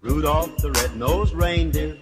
Rudolph the red-nosed reindeer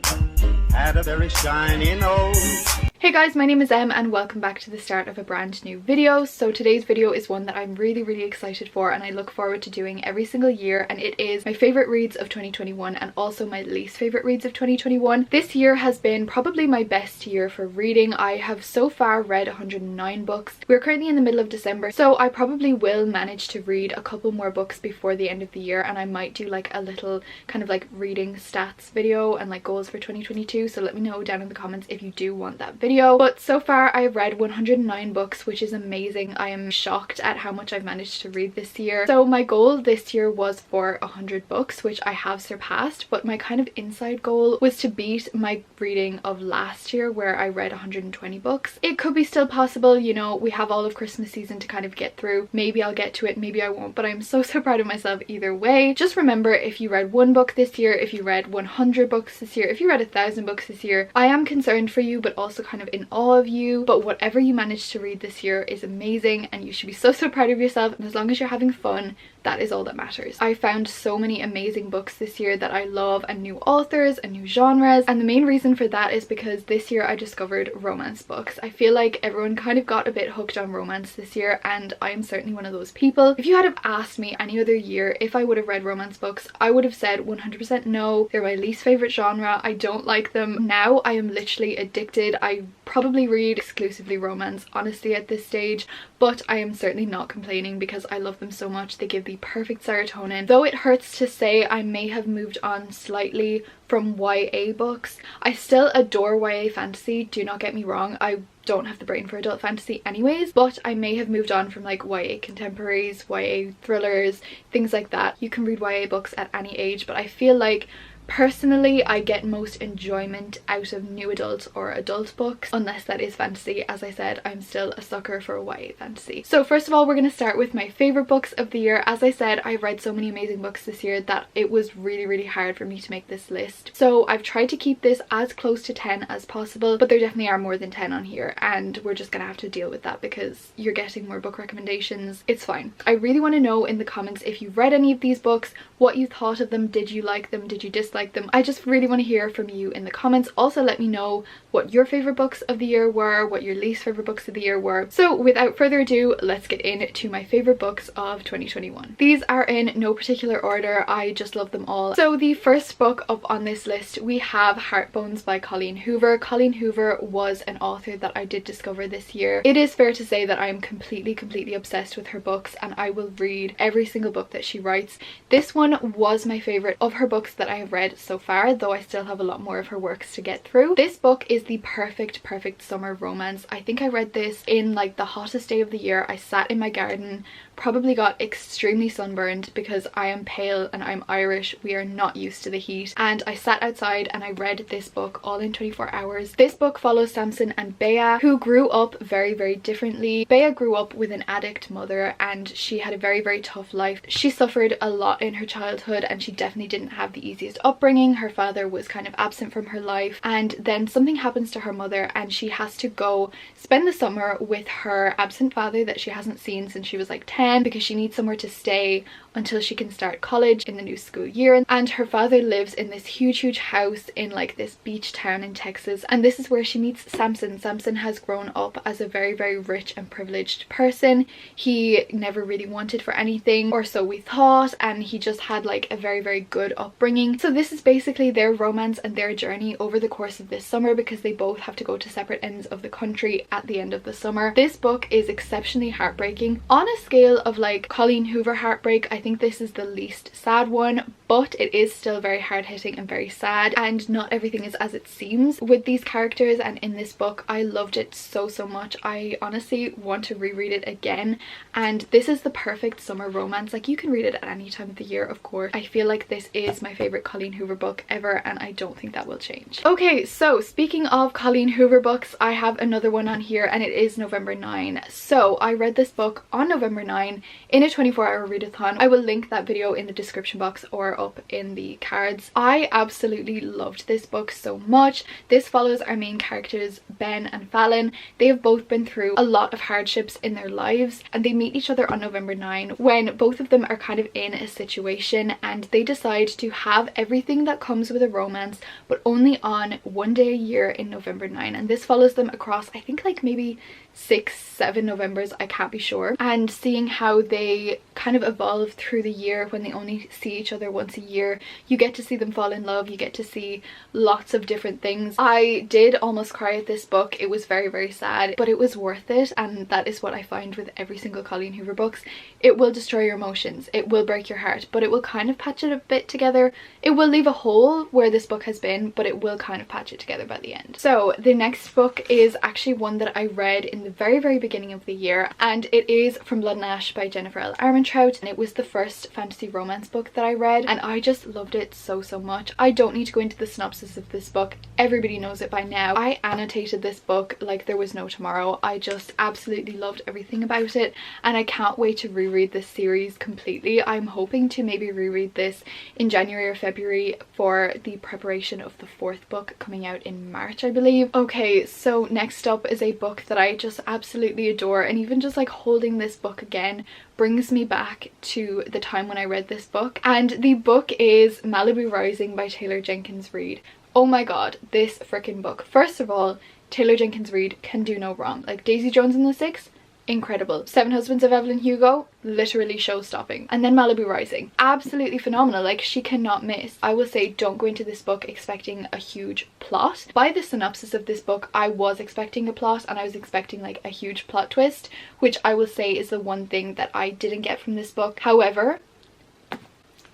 had a very shiny nose. Hey guys, my name is Em and welcome back to the start of a brand new video. So today's video is one that I'm really excited for and I look forward to doing every single year, and it is my favourite reads of 2021 and also my least favourite reads of 2021. This year has been probably my best year for reading. I have so far read 109 books. We're currently in the middle of December, so I probably will manage to read a couple more books before the end of the year, and I might do like a little kind of like reading stats video and like goals for 2022, so let me know down in the comments if you do want that video. But so far I've read 109 books, which is amazing. I am shocked at how much I've managed to read this year. So my goal this year was for 100 books, which I have surpassed, but my kind of inside goal was to beat my reading of last year where I read 120 books. It could be still possible, you know, we have all of Christmas season to kind of get through. Maybe I'll get to it, maybe I won't, but I'm so proud of myself either way. Just remember, if you read one book this year, if you read 100 books this year, if you read 1,000 books this year, I am concerned for you, but also kind of in awe of you. But whatever you managed to read this year is amazing and you should be so proud of yourself, and as long as you're having fun, that is all that matters. I found so many amazing books this year that I love, and new authors and new genres, and the main reason for that is because this year I discovered romance books. I feel like everyone kind of got a bit hooked on romance this year, and I am certainly one of those people. If you had have asked me any other year if I would have read romance books, I would have said 100% no. They're my least favorite genre. I don't like them. Now I am literally addicted. I probably read exclusively romance honestly at this stage, but I am certainly not complaining because I love them so much. They give the perfect serotonin. Though it hurts to say, I may have moved on slightly from YA books. I still adore YA fantasy, do not get me wrong. I don't have the brain for adult fantasy anyways, but I may have moved on from like YA contemporaries, YA thrillers, things like that. You can read YA books at any age, but I feel like personally I get most enjoyment out of new adult or adult books, unless that is fantasy. As I said, I'm still a sucker for YA fantasy. So first of all, we're going to start with my favorite books of the year. As I said, I've read so many amazing books this year that it was really hard for me to make this list. So I've tried to keep this as close to 10 as possible, but there definitely are more than 10 on here, and we're just gonna have to deal with that because you're getting more book recommendations. It's fine. I really want to know in the comments if you've read any of these books, what you thought of them. Did you like them? Did you dislike them? I just really want to hear from you in the comments. Also let me know what your favorite books of the year were, what your least favorite books of the year were. So without further ado, let's get into my favorite books of 2021. These are in no particular order, I just love them all. So the first book up on this list, we have Heartbones by Colleen Hoover. Colleen Hoover was an author that I did discover this year. It is fair to say that I am completely obsessed with her books, and I will read every single book that she writes. This one was my favorite of her books that I have read so far, though I still have a lot more of her works to get through. This book is the perfect summer romance. I think I read this in like the hottest day of the year. I sat in my garden, probably got extremely sunburned because I am pale and I'm Irish. We are not used to the heat, and I sat outside and I read this book all in 24 hours. This book follows Samson and Bea, who grew up very differently. Bea grew up with an addict mother and she had a very tough life. She suffered a lot in her childhood and she definitely didn't have the easiest upbringing. Her father was kind of absent from her life, and then something happens to her mother and she has to go spend the summer with her absent father that she hasn't seen since she was like 10, because she needs somewhere to stay until she can start college in the new school year. And her father lives in this huge house in like this beach town in Texas, and this is where she meets Samson. Samson has grown up as a very rich and privileged person. He never really wanted for anything, or so we thought, and he just had like a very good upbringing. So this is basically their romance and their journey over the course of this summer, because they both have to go to separate ends of the country at the end of the summer. This book is exceptionally heartbreaking. On a scale of like Colleen Hoover heartbreak, I think this is the least sad one, but it is still very hard-hitting and very sad, and not everything is as it seems with these characters. And in this book I loved it so much. I honestly want to reread it again, and this is the perfect summer romance. Like, you can read it at any time of the year, of course. I feel like this is my favorite Colleen Hoover book ever, and I don't think that will change. Okay, so speaking of Colleen Hoover books, I have another one on here, and it is November 9. So I read this book on November 9 in a 24-hour readathon. I will link that video in the description box or her up in the cards. I absolutely loved this book so much. This follows our main characters, Ben and Fallon. They have both been through a lot of hardships in their lives, and they meet each other on November 9 when both of them are kind of in a situation and they decide to have everything that comes with a romance, but only on one day a year in November 9. And this follows them across, I think, like maybe 6-7 Novembers, I can't be sure, and seeing how they kind of evolve through the year when they only see each other once a year. You get to see them fall in love, you get to see lots of different things. I did almost cry at this book. It was very, very sad, but it was worth it, and that is what I find with every single Colleen Hoover books. It will destroy your emotions, it will break your heart, but it will kind of patch it a bit together. It will leave a hole where this book has been, but it will kind of patch it together by the end. So the next book is actually one that I read in the very, very beginning of the year, and it is From Blood and Ash by Jennifer L. Armentrout, and it was the first fantasy romance book that I read, and I just loved it so much. I don't need to go into the synopsis of this book, everybody knows it by now. I annotated this book like there was no tomorrow. I just absolutely loved everything about it, and I can't wait to reread this series completely. I'm hoping to maybe reread this in January or February for the preparation of the 4th book coming out in March, I believe. Okay, so next up is a book that I just absolutely adore, and even just like holding this book again brings me back to the time when I read this book, and the book is Malibu Rising by Taylor Jenkins Reid. Oh my god, this freaking book. First of all, Taylor Jenkins Reid can do no wrong. Like Daisy Jones and the Six, incredible. Seven Husbands of Evelyn Hugo, literally show-stopping. And then Malibu Rising, absolutely phenomenal. Like, she cannot miss. I will say, don't go into this book expecting a huge plot. By the synopsis of this book, I was expecting a plot, and I was expecting like a huge plot twist, which I will say is the one thing that I didn't get from this book. However,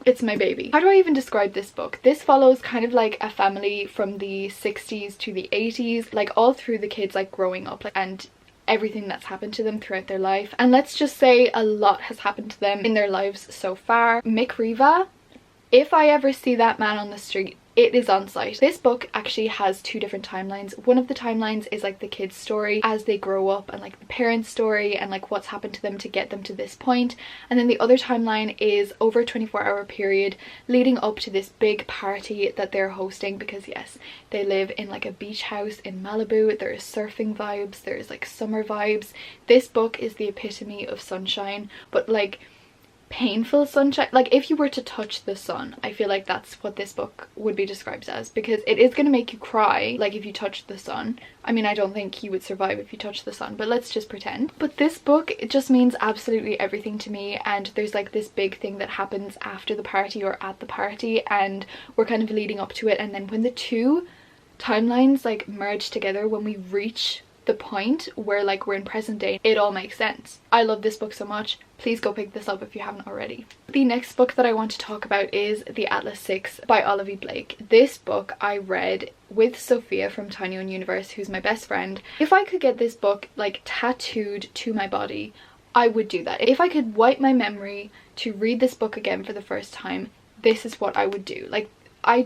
it's my baby. How do I even describe this book? This follows kind of like a family from the 60s to the 80s, like all through the kids like growing up, like, and everything that's happened to them throughout their life. And let's just say a lot has happened to them in their lives so far. Mick Riva, if I ever see that man on the street, it is on sight. This book actually has 2 different timelines. One of the timelines is like the kids' story as they grow up, and like the parents' story and like what's happened to them to get them to this point. And then the other timeline is over a 24-hour period leading up to this big party that they're hosting, because yes, they live in like a beach house in Malibu. There's surfing vibes, there's like summer vibes. This book is the epitome of sunshine, but like painful sunshine. Like if you were to touch the sun, I feel like that's what this book would be described as, because it is going to make you cry like if you touch the sun. I mean, I don't think you would survive if you touch the sun, but let's just pretend. But this book, it just means absolutely everything to me, and there's like this big thing that happens after the party or at the party, and we're kind of leading up to it, and then when the 2 timelines like merge together, when we reach the point where like we're in present day, it all makes sense. I love this book so much. Please go pick this up if you haven't already. The next book that I want to talk about is The Atlas Six by Olivia Blake. This book I read with Sophia from Tiny Own Universe, who's my best friend. If I could get this book like tattooed to my body, I would do that. If I could wipe my memory to read this book again for the first time, this is what I would do. Like, I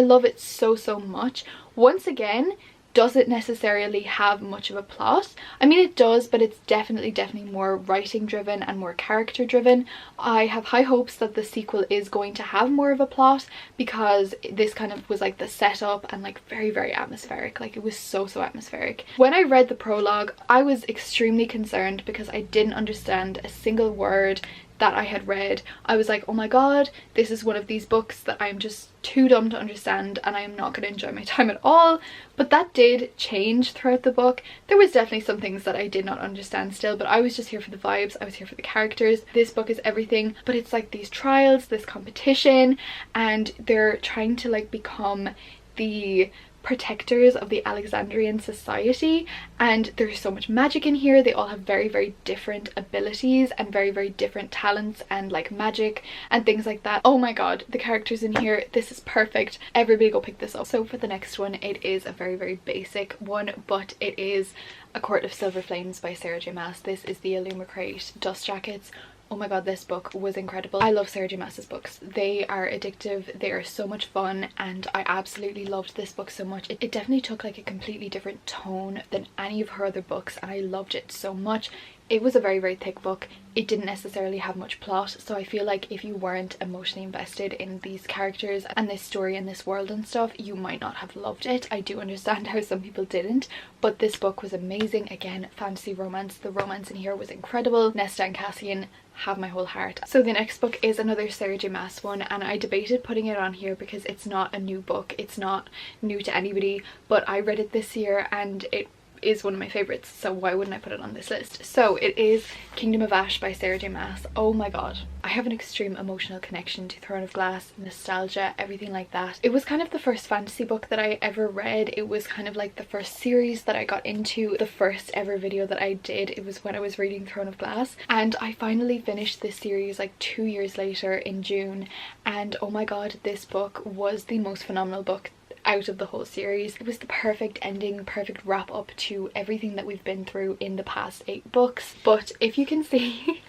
love it so much. Once again, does it necessarily have much of a plot? I mean, it does, but it's definitely more writing driven and more character driven. I have high hopes that the sequel is going to have more of a plot, because this kind of was like the setup and like very atmospheric. Like, it was so atmospheric. When I read the prologue, I was extremely concerned because I didn't understand a single word that I had read. I was like, oh my god, this is one of these books that I'm just too dumb to understand and I am not going to enjoy my time at all. But that did change throughout the book. There was definitely some things that I did not understand still, but I was just here for the vibes, I was here for the characters. This book is everything, but it's like these trials, this competition, and they're trying to like become the protectors of the Alexandrian society, and there's so much magic in here. They all have very different abilities and very different talents and like magic and things like that. Oh my god, the characters in here, this is perfect. Everybody go pick this up. So for the next one, it is a very basic one, but it is A Court of Silver Flames by Sarah J Maas. This is the Illumicrate dust jackets. Oh my god, this book was incredible. I love Sarah J Maas's books. They are addictive, they are so much fun, and I absolutely loved this book so much. It definitely took like a completely different tone than any of her other books, and I loved it so much. It was a very, very thick book. It didn't necessarily have much plot, so I feel like if you weren't emotionally invested in these characters and this story and this world and stuff, you might not have loved it. I do understand how some people didn't, but this book was amazing. Again, fantasy romance. The romance in here was incredible. Nesta and Cassian have my whole heart. So the next book is another Sarah J Maas one, and I debated putting it on here because it's not a new book. It's not new to anybody, but I read it this year and it is one of my favorites, so why wouldn't I put it on this list? So it is Kingdom of Ash by Sarah J Maas. Oh my god, I have an extreme emotional connection to Throne of Glass, nostalgia, everything like that. It was kind of the first fantasy book that I ever read. It was kind of like the first series that I got into. The first ever video that I did, it was when I was reading Throne of Glass, and I finally finished this series like 2 years later in June, and oh my god, this book was the most phenomenal book out of the whole series. It was the perfect ending, perfect wrap up to everything that we've been through in the past 8 books. But if you can see,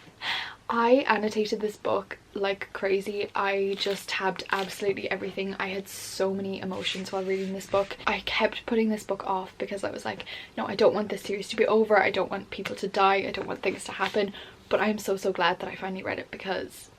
I annotated this book like crazy. I just tabbed absolutely everything. I had so many emotions while reading this book. I kept putting this book off because I was like, no, I don't want this series to be over. I don't want people to die. I don't want things to happen. But I am so glad that I finally read it because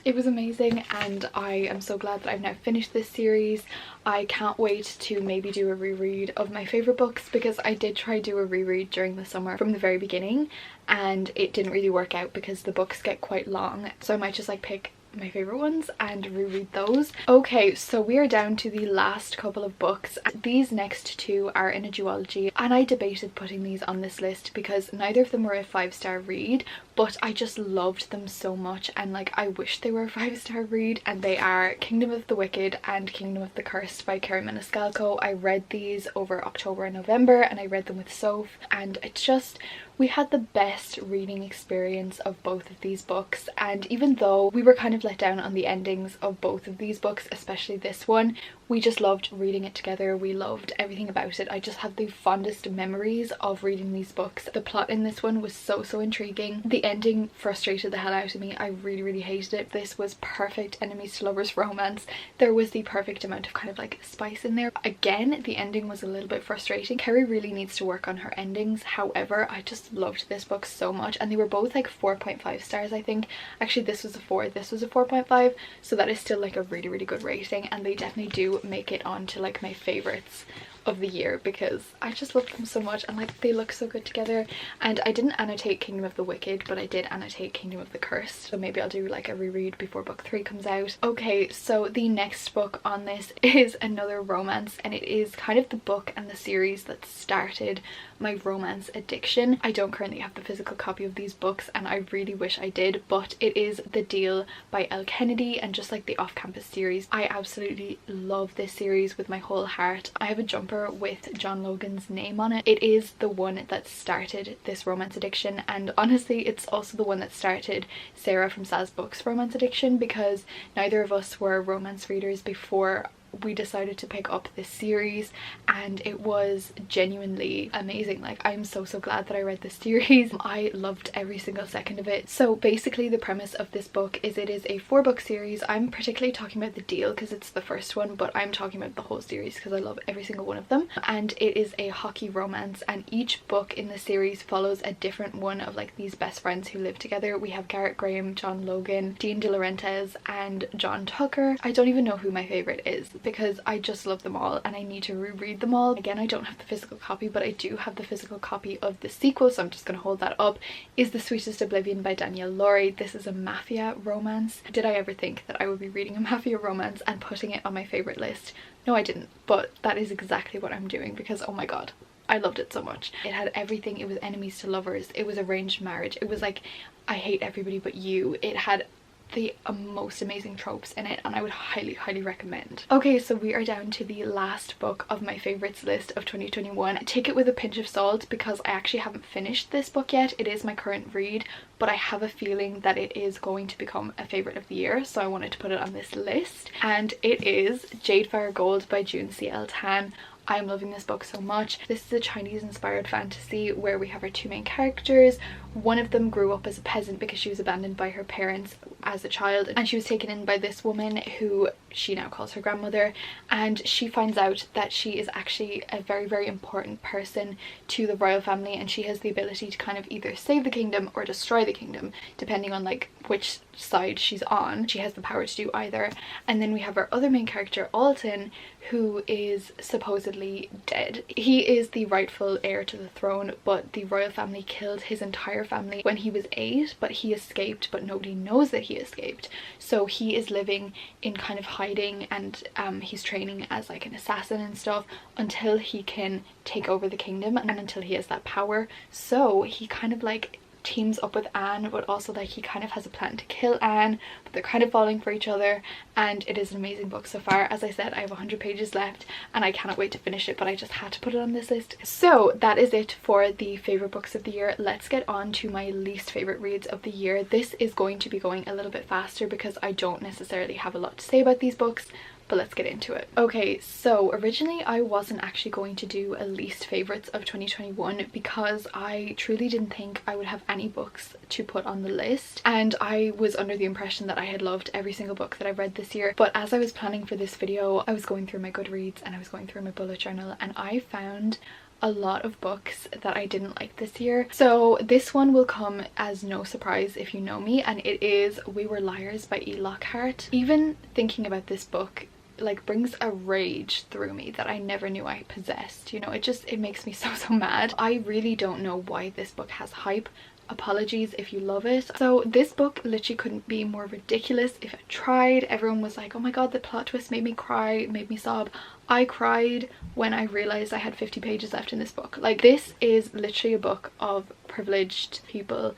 it was amazing, and I am so glad that I've now finished this series. I can't wait to maybe do a reread of my favourite books, because I did try do a reread during the summer from the very beginning and it didn't really work out because the books get quite long, so I might just like pick my favorite ones and reread those. Okay, so we are down to the last couple of books. These next 2 are in a duology, and I debated putting these on this list because neither of them were a 5-star read, but I just loved them so much, and like I wish they were a 5-star read. And they are Kingdom of the Wicked and Kingdom of the Cursed by Kerry Maniscalco. I read these over October and November, and I read them with Soph, and it's just, we had the best reading experience of both of these books. And even though we were kind of let down on the endings of both of these books, especially this one, we just loved reading it together. We loved everything about it. I just have the fondest memories of reading these books. The plot in this one was so intriguing. The ending frustrated the hell out of me. I really hated it. This was perfect enemies to lovers romance. There was the perfect amount of kind of like spice in there. Again, the ending was a little bit frustrating. Kerry really needs to work on her endings. However, I just loved this book so much, and they were both like 4.5 stars, I think. Actually, this was a 4, this was a 4.5, so that is still like a really good rating, and they definitely do make it onto like my favorites of the year because I just love them so much, and like they look so good together. And I didn't annotate Kingdom of the Wicked, but I did annotate Kingdom of the Cursed, so maybe I'll do like a reread before book 3 comes out. Okay, so the next book on this is another romance, and it is kind of the book and the series that started my romance addiction. I don't currently have the physical copy of these books, and I really wish I did, but it is The Deal by Elle Kennedy, and just like the Off-Campus series, I absolutely love this series with my whole heart. I have a jumper with John Logan's name on it. It is the one that started this romance addiction, and honestly it's also the one that started Sarah from Saz Books romance addiction, because neither of us were romance readers before we decided to pick up this series, and it was genuinely amazing. Like, I'm so glad that I read this series. I loved every single second of it. So basically the premise of this book is it is a 4-book series. I'm particularly talking about The Deal because it's the first one, but I'm talking about the whole series because I love every single one of them. And it is a hockey romance, and each book in the series follows a different one of like these best friends who live together. We have Garrett Graham, John Logan, Dean De Laurentiis, and John Tucker. I don't even know who my favorite is because I just love them all and I need to reread them all. Again, I don't have the physical copy, but I do have the physical copy of the sequel, so I'm just going to hold that up. Is The Sweetest Oblivion by Danielle Laurie. This is a mafia romance. Did I ever think that I would be reading a mafia romance and putting it on my favourite list? No, I didn't, but that is exactly what I'm doing because oh my god, I loved it so much. It had everything. It was enemies to lovers, it was arranged marriage, it was like I hate everybody but you. It had the most amazing tropes in it, and I would highly recommend. Okay, so we are down to the last book of my favorites list of 2021. Take it with a pinch of salt because I actually haven't finished this book yet. It is my current read, but I have a feeling that it is going to become a favorite of the year, so I wanted to put it on this list, and it is Jade Fire Gold by June C.L. Tan. I'm loving this book so much. This is a Chinese inspired fantasy where we have our 2 main characters. One of them grew up as a peasant because she was abandoned by her parents as a child, and she was taken in by this woman who she now calls her grandmother, and she finds out that she is actually a very, very important person to the royal family, and she has the ability to kind of either save the kingdom or destroy the kingdom depending on like which side she's on. She has the power to do either. And then we have our other main character, Alton, who is supposedly dead. He is the rightful heir to the throne, but the royal family killed his entire family when he was 8, but he escaped, but nobody knows that he escaped. So he is living in kind of hiding, and he's training as like an assassin and stuff until he can take over the kingdom and until he has that power. So he kind of like teams up with Anne, but also like he kind of has a plan to kill Anne, but they're kind of falling for each other, and it is an amazing book so far. As I said, I have 100 pages left and I cannot wait to finish it, but I just had to put it on this list. So that is it for the favorite books of the year. Let's get on to my least favorite reads of the year. This is going to be going a little bit faster because I don't necessarily have a lot to say about these books, but let's get into it. Okay, so originally I wasn't actually going to do a least favorites of 2021 because I truly didn't think I would have any books to put on the list, and I was under the impression that I had loved every single book that I've read this year. But as I was planning for this video, I was going through my Goodreads and I was going through my bullet journal, and I found a lot of books that I didn't like this year. So this one will come as no surprise if you know me, and it is We Were Liars by E. Lockhart. Even thinking about this book like brings a rage through me that I never knew I possessed. You know, it makes me so mad. I really don't know why this book has hype. Apologies if you love it. So this book literally couldn't be more ridiculous if I tried. Everyone was like, oh my god, the plot twist made me cry, made me sob. I cried when I realized I had 50 pages left in this book. Like, this is literally a book of privileged people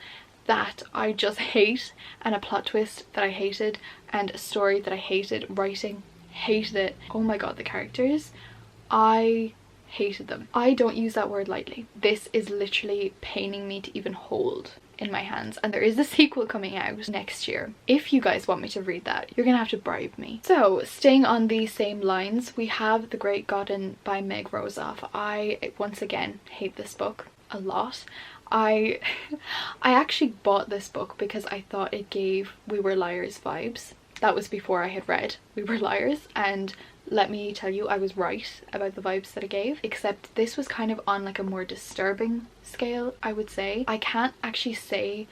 that I just hate, and a plot twist that I hated, and a story that I hated, writing, hated it. Oh my god, the characters, I hated them. I don't use that word lightly. This is literally paining me to even hold in my hands, and there is a sequel coming out next year. If you guys want me to read that, you're gonna have to bribe me. So staying on the same lines, we have The Great Godin by Meg Rosoff. I once again hate this book a lot. I actually bought this book because I thought it gave We Were Liars vibes. That was before I had read We Were Liars, and let me tell you, I was right about the vibes that it gave, except this was kind of on like a more disturbing scale, I would say. I can't actually say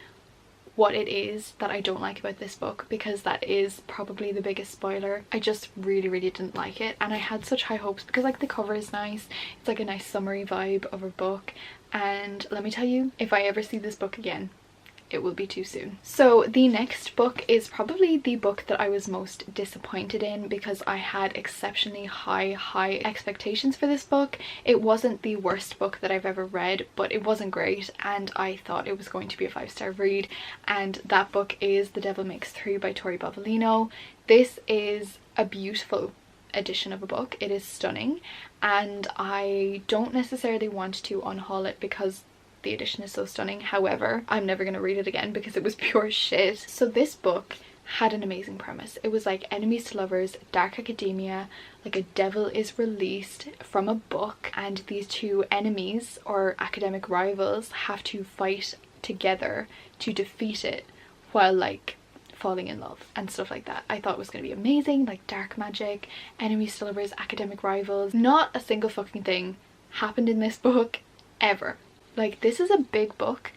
what it is that I don't like about this book because that is probably the biggest spoiler. I just really didn't like it, and I had such high hopes because like the cover is nice. It's like a nice summery vibe of a book, and let me tell you, if I ever see this book again, it will be too soon. So the next book is probably the book that I was most disappointed in because I had exceptionally high expectations for this book. It wasn't the worst book that I've ever read, but it wasn't great, and I thought it was going to be a 5-star read, and that book is The Devil Makes Three by Tori Bovalino. This is a beautiful edition of a book. It is stunning, and I don't necessarily want to unhaul it because the edition is so stunning. However, I'm never going to read it again because it was pure shit. So this book had an amazing premise. It was like enemies to lovers, dark academia, like a devil is released from a book, and these two enemies or academic rivals have to fight together to defeat it while like falling in love and stuff like that. I thought it was going to be amazing, like dark magic, enemies to lovers, academic rivals. Not a single fucking thing happened in this book ever. Like, this is a big book,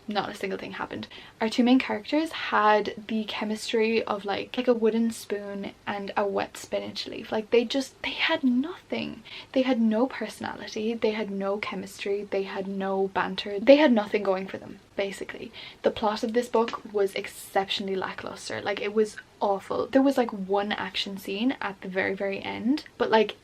not a single thing happened. Our two main characters had the chemistry of like a wooden spoon and a wet spinach leaf. Like, they had nothing. They had no personality, they had no chemistry, they had no banter, they had nothing going for them, basically. The plot of this book was exceptionally lackluster. Like, it was awful. There was like one action scene at the very end, but like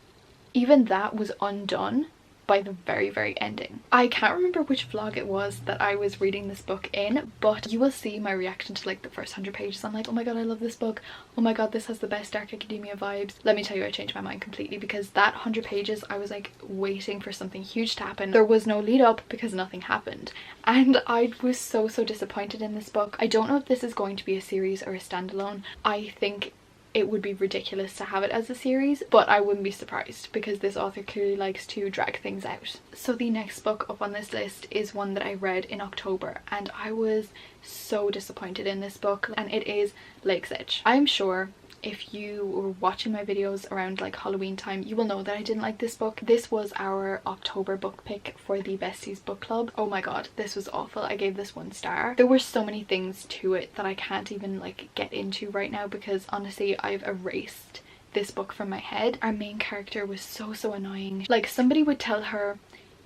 even that was undone by the very ending. I can't remember which vlog it was that I was reading this book in, but you will see my reaction to like the first 100 pages. I'm like, oh my god, I love this book. Oh my god, this has the best dark academia vibes. Let me tell you, I changed my mind completely because that 100 pages I was like waiting for something huge to happen. There was no lead up because nothing happened, and I was so disappointed in this book. I don't know if this is going to be a series or a standalone. I think it would be ridiculous to have it as a series, but I wouldn't be surprised because this author clearly likes to drag things out. So the next book up on this list is one that I read in October, and I was so disappointed in this book, and it is sich. I'm sure if you were watching my videos around like Halloween time, you will know that I didn't like this book. This was our October book pick for the Besties book club. Oh my god, this was awful. I gave this 1 star. There were so many things to it that I can't even like get into right now because honestly I've erased this book from my head. Our main character was so annoying. Like, somebody would tell her,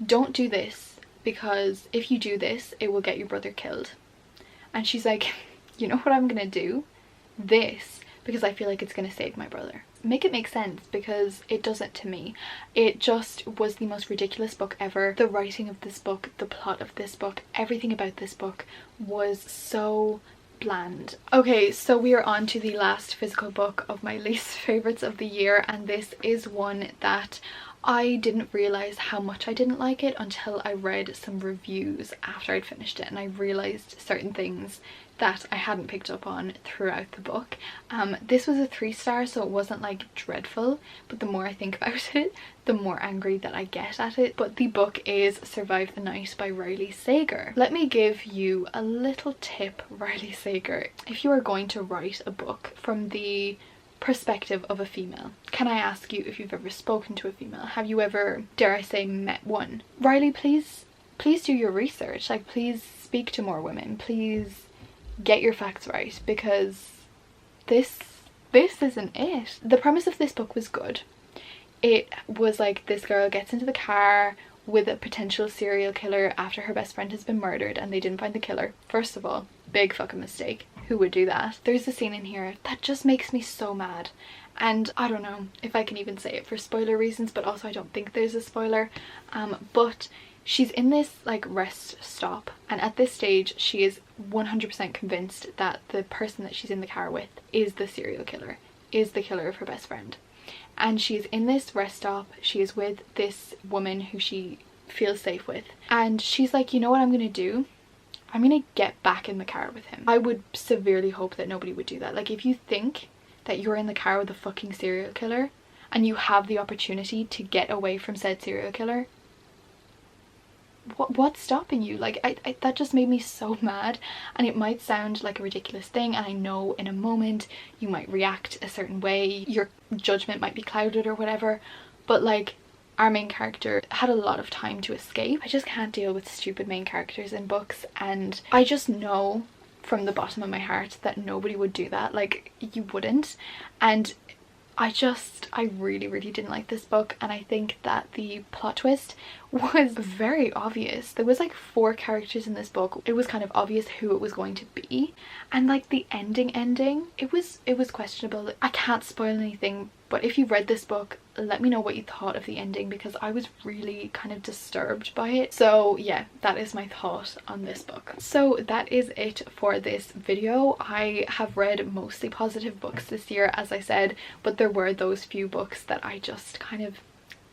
don't do this because if you do this it will get your brother killed, and she's like, you know what I'm gonna do? This, because I feel like it's gonna save my brother. Make it make sense, because it doesn't to me. It just was the most ridiculous book ever. The writing of this book, the plot of this book, everything about this book was so bland. Okay, so we are on to the last physical book of my least favorites of the year, and this is one that I didn't realize how much I didn't like it until I read some reviews after I'd finished it, and I realized certain things that I hadn't picked up on throughout the book. This was a 3 star, so it wasn't like dreadful, but the more I think about it, the more angry that I get at it. But the book is Survive the Night by Riley Sager. Let me give you a little tip, Riley Sager. If you are going to write a book from the perspective of a female, can I ask you if you've ever spoken to a female? Have you ever, dare I say, met one? Riley, please do your research. Like, please speak to more women. Please get your facts right, because this isn't it. The premise of this book was good. It was like, this girl gets into the car with a potential serial killer after her best friend has been murdered and they didn't find the killer. First of all, big fucking mistake. Who would do that? There's a scene in here that just makes me so mad, and I don't know if I can even say it for spoiler reasons, but also I don't think there's a spoiler. But she's in this like rest stop, and at this stage she is 100% convinced that the person that she's in the car with is the serial killer, is the killer of her best friend. And she's in this rest stop, she is with this woman who she feels safe with, and she's like, you know what I'm gonna do? I'm gonna get back in the car with him. I would severely hope that nobody would do that. Like, if you think that you're in the car with a fucking serial killer and you have the opportunity to get away from said serial killer, what's stopping you? Like, I that just made me so mad. And it might sound like a ridiculous thing, and I know in a moment you might react a certain way, your judgment might be clouded or whatever, but like, our main character had a lot of time to escape. I just can't deal with stupid main characters in books, and I just know from the bottom of my heart that nobody would do that. Like, you wouldn't. And I really didn't like this book, and I think that the plot twist was very obvious. There was like 4 characters in this book. It was kind of obvious who it was going to be, and like the ending, it was questionable. I can't spoil anything, but if you read this book, let me know what you thought of the ending, because I was really kind of disturbed by it. So yeah, that is my thought on this book. So that is it for this video. I have read mostly positive books this year, as I said, but there were those few books that I just kind of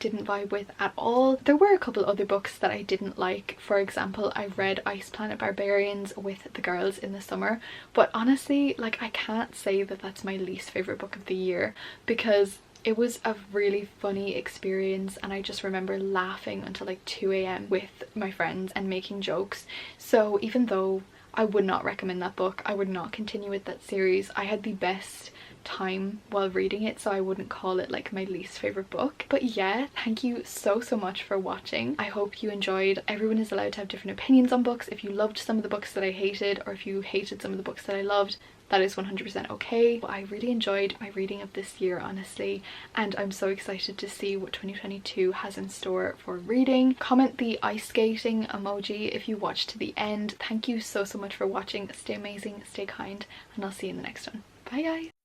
didn't vibe with at all. There were a couple other books that I didn't like. For example, I read Ice Planet Barbarians with the girls in the summer, but honestly, like, I can't say that that's my least favorite book of the year, because it was a really funny experience, and I just remember laughing until like 2 AM with my friends and making jokes. So even though I would not recommend that book, I would not continue with that series, I had the best time while reading it, so I wouldn't call it like my least favorite book. But yeah, thank you so much for watching. I hope you enjoyed. Everyone is allowed to have different opinions on books. If you loved some of the books that I hated, or if you hated some of the books that I loved, that is 100% okay. I really enjoyed my reading of this year, honestly, and I'm so excited to see what 2022 has in store for reading. Comment the ice skating emoji if you watched to the end. Thank you so much for watching. Stay amazing, stay kind, and I'll see you in the next one. Bye guys!